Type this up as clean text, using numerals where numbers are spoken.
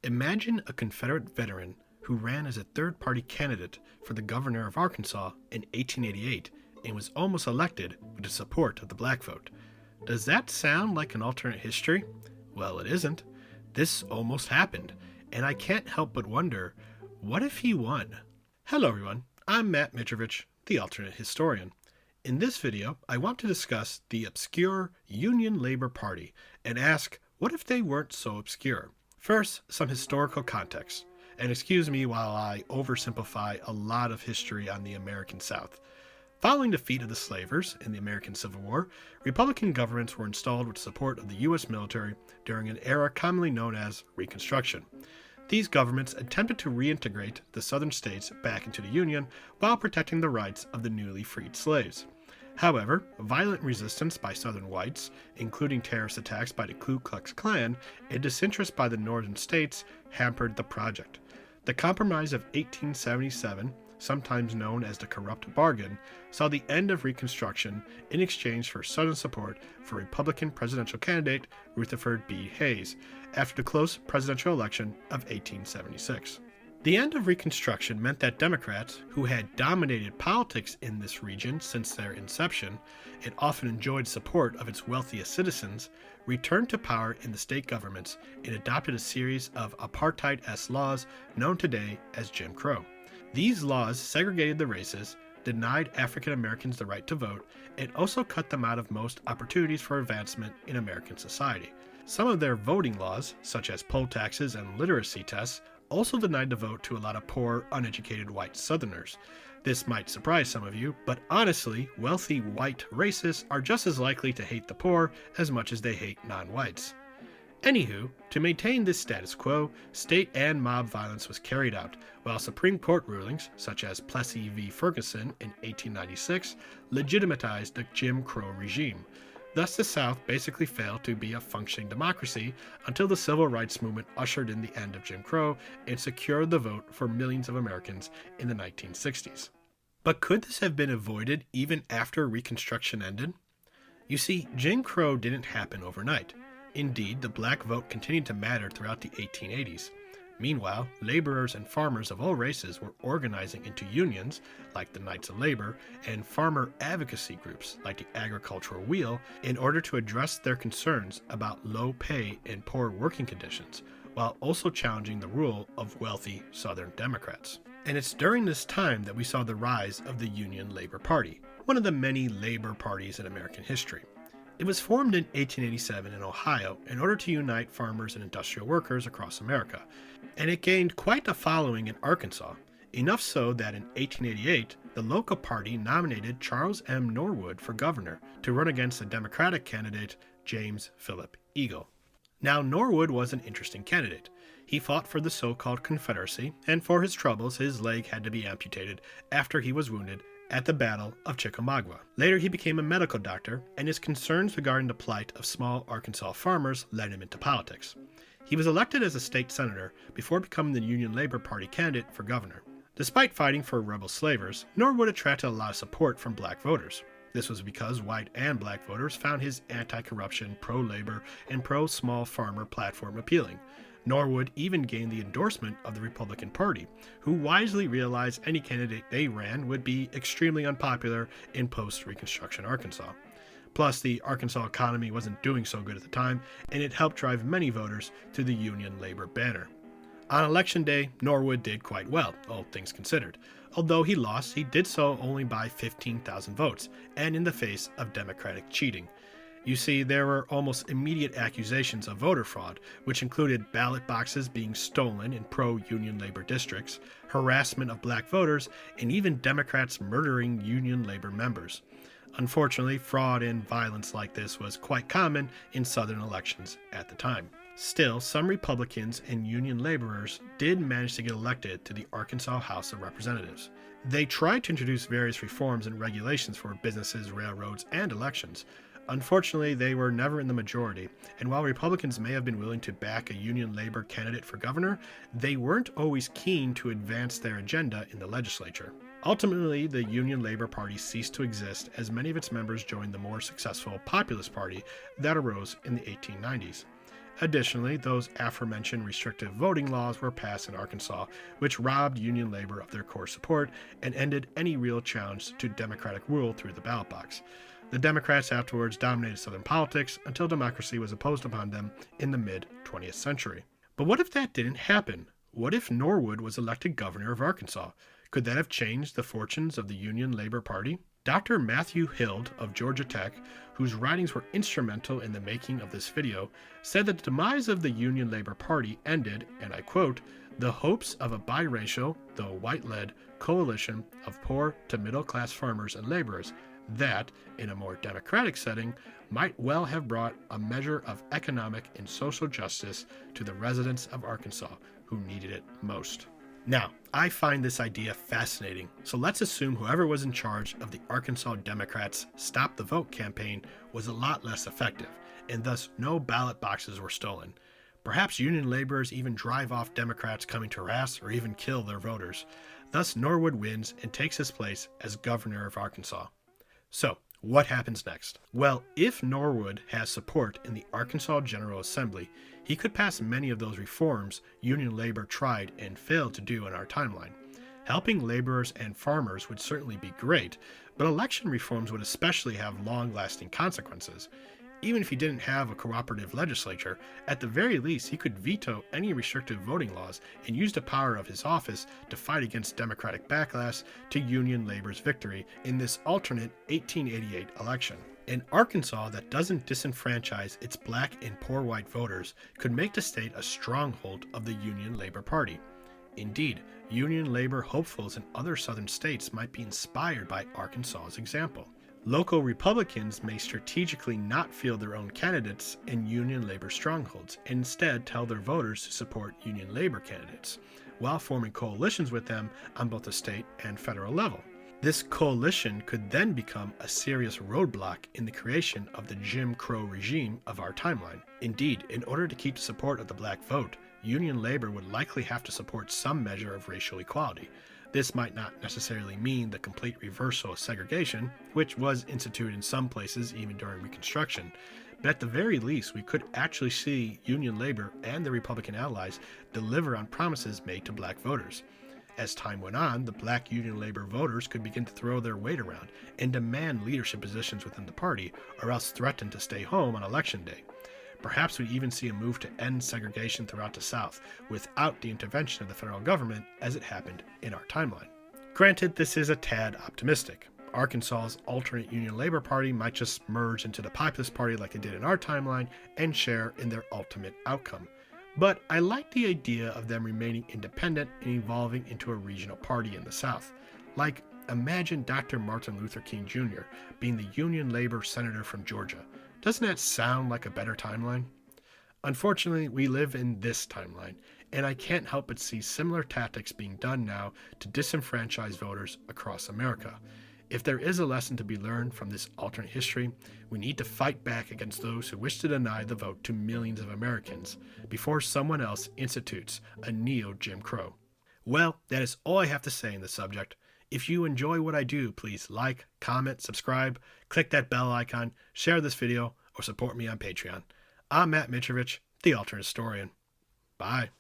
Imagine a Confederate veteran who ran as a third-party candidate for the governor of Arkansas in 1888 and was almost elected with the support of the black vote. Does that sound like an alternate history? Well, it isn't. This almost happened, and I can't help but wonder, what if he won? Hello everyone, I'm Matt Mitrovich, the alternate historian. In this video, I want to discuss the obscure Union Labor Party and ask, what if they weren't so obscure? First, some historical context, and excuse me while I oversimplify a lot of history on the American South. Following defeat of the slavers in the American Civil War, Republican governments were installed with support of the U.S. military during an era commonly known as Reconstruction. These governments attempted to reintegrate the southern states back into the Union while protecting the rights of the newly freed slaves. However, violent resistance by southern whites, including terrorist attacks by the Ku Klux Klan and disinterest by the northern states, hampered the project. The Compromise of 1877, sometimes known as the Corrupt Bargain, saw the end of Reconstruction in exchange for Southern support for Republican presidential candidate Rutherford B. Hayes after the close presidential election of 1876. The end of Reconstruction meant that Democrats, who had dominated politics in this region since their inception and often enjoyed support of its wealthiest citizens, returned to power in the state governments and adopted a series of apartheid-esque laws known today as Jim Crow. These laws segregated the races, denied African Americans the right to vote, and also cut them out of most opportunities for advancement in American society. Some of their voting laws, such as poll taxes and literacy tests, also denied the vote to a lot of poor, uneducated white Southerners. This might surprise some of you, but honestly, wealthy white racists are just as likely to hate the poor as much as they hate non-whites. Anywho, to maintain this status quo, state and mob violence was carried out, while Supreme Court rulings, such as Plessy v. Ferguson in 1896, legitimatized the Jim Crow regime. Thus, the South basically failed to be a functioning democracy until the Civil Rights Movement ushered in the end of Jim Crow and secured the vote for millions of Americans in the 1960s. But could this have been avoided even after Reconstruction ended? You see, Jim Crow didn't happen overnight. Indeed, the black vote continued to matter throughout the 1880s. Meanwhile, laborers and farmers of all races were organizing into unions, like the Knights of Labor, and farmer advocacy groups, like the Agricultural Wheel, in order to address their concerns about low pay and poor working conditions, while also challenging the rule of wealthy Southern Democrats. And it's during this time that we saw the rise of the Union Labor Party, one of the many labor parties in American history. It was formed in 1887 in Ohio in order to unite farmers and industrial workers across America, and it gained quite a following in Arkansas, enough so that in 1888, the local party nominated Charles M. Norwood for governor to run against the Democratic candidate James Philip Eagle. Now, Norwood was an interesting candidate. He fought for the so-called Confederacy, and for his troubles, his leg had to be amputated after he was wounded at the Battle of Chickamauga. Later, he became a medical doctor, and his concerns regarding the plight of small Arkansas farmers led him into politics. He was elected as a state senator before becoming the Union Labor Party candidate for governor. Despite fighting for rebel slavers, Norwood attracted a lot of support from black voters. This was because white and black voters found his anti-corruption, pro-labor, and pro-small farmer platform appealing. Norwood even gained the endorsement of the Republican Party, who wisely realized any candidate they ran would be extremely unpopular in post-Reconstruction Arkansas. Plus, the Arkansas economy wasn't doing so good at the time, and it helped drive many voters to the Union Labor banner. On Election Day, Norwood did quite well, all things considered. Although he lost, he did so only by 15,000 votes, and in the face of Democratic cheating. You see, there were almost immediate accusations of voter fraud, which included ballot boxes being stolen in pro-Union Labor districts, harassment of black voters, and even Democrats murdering Union Labor members. Unfortunately, fraud and violence like this was quite common in Southern elections at the time. Still, some Republicans and Union laborers did manage to get elected to the Arkansas House of Representatives. They tried to introduce various reforms and regulations for businesses, railroads, and elections. Unfortunately, they were never in the majority, and while Republicans may have been willing to back a Union Labor candidate for governor, they weren't always keen to advance their agenda in the legislature. Ultimately, the Union Labor Party ceased to exist as many of its members joined the more successful Populist Party that arose in the 1890s. Additionally, those aforementioned restrictive voting laws were passed in Arkansas, which robbed Union labor of their core support and ended any real challenge to Democratic rule through the ballot box. The Democrats afterwards dominated Southern politics until democracy was imposed upon them in the mid-20th century. But what if that didn't happen? What if Norwood was elected governor of Arkansas? Could that have changed the fortunes of the Union Labor Party? Dr. Matthew Hild of Georgia Tech, whose writings were instrumental in the making of this video, said that the demise of the Union Labor Party ended, and I quote, "the hopes of a biracial, though white-led, coalition of poor to middle-class farmers and laborers that, in a more democratic setting, might well have brought a measure of economic and social justice to the residents of Arkansas who needed it most." Now, I find this idea fascinating, so let's assume whoever was in charge of the Arkansas Democrats' Stop the Vote campaign was a lot less effective, and thus no ballot boxes were stolen. Perhaps Union laborers even drive off Democrats coming to harass or even kill their voters. Thus, Norwood wins and takes his place as governor of Arkansas. So, what happens next? Well, if Norwood has support in the Arkansas General Assembly, he could pass many of those reforms Union labor tried and failed to do in our timeline. Helping laborers and farmers would certainly be great, but election reforms would especially have long-lasting consequences. Even if he didn't have a cooperative legislature, at the very least he could veto any restrictive voting laws and use the power of his office to fight against Democratic backlash to Union labor's victory in this alternate 1888 election. An Arkansas that doesn't disenfranchise its black and poor white voters could make the state a stronghold of the Union Labor Party. Indeed, Union labor hopefuls in other southern states might be inspired by Arkansas's example. Local Republicans may strategically not field their own candidates in Union labor strongholds and instead tell their voters to support Union labor candidates, while forming coalitions with them on both the state and federal level. This coalition could then become a serious roadblock in the creation of the Jim Crow regime of our timeline. Indeed, in order to keep the support of the black vote, Union labor would likely have to support some measure of racial equality. This might not necessarily mean the complete reversal of segregation, which was instituted in some places even during Reconstruction, but at the very least we could actually see Union labor and the Republican allies deliver on promises made to black voters. As time went on, the black Union labor voters could begin to throw their weight around and demand leadership positions within the party, or else threaten to stay home on Election Day. Perhaps we'd even see a move to end segregation throughout the South without the intervention of the federal government as it happened in our timeline. Granted, this is a tad optimistic. Arkansas's alternate Union Labor Party might just merge into the Populist Party like it did in our timeline and share in their ultimate outcome. But I like the idea of them remaining independent and evolving into a regional party in the South. Like, imagine Dr. Martin Luther King Jr. being the Union Labor Senator from Georgia. Doesn't that sound like a better timeline? Unfortunately, we live in this timeline, and I can't help but see similar tactics being done now to disenfranchise voters across America. If there is a lesson to be learned from this alternate history, we need to fight back against those who wish to deny the vote to millions of Americans before someone else institutes a neo-Jim Crow. Well, that is all I have to say on the subject. If you enjoy what I do, please like, comment, subscribe, click that bell icon, share this video, or support me on Patreon. I'm Matt Mitrovich, the Alternate Historian. Bye.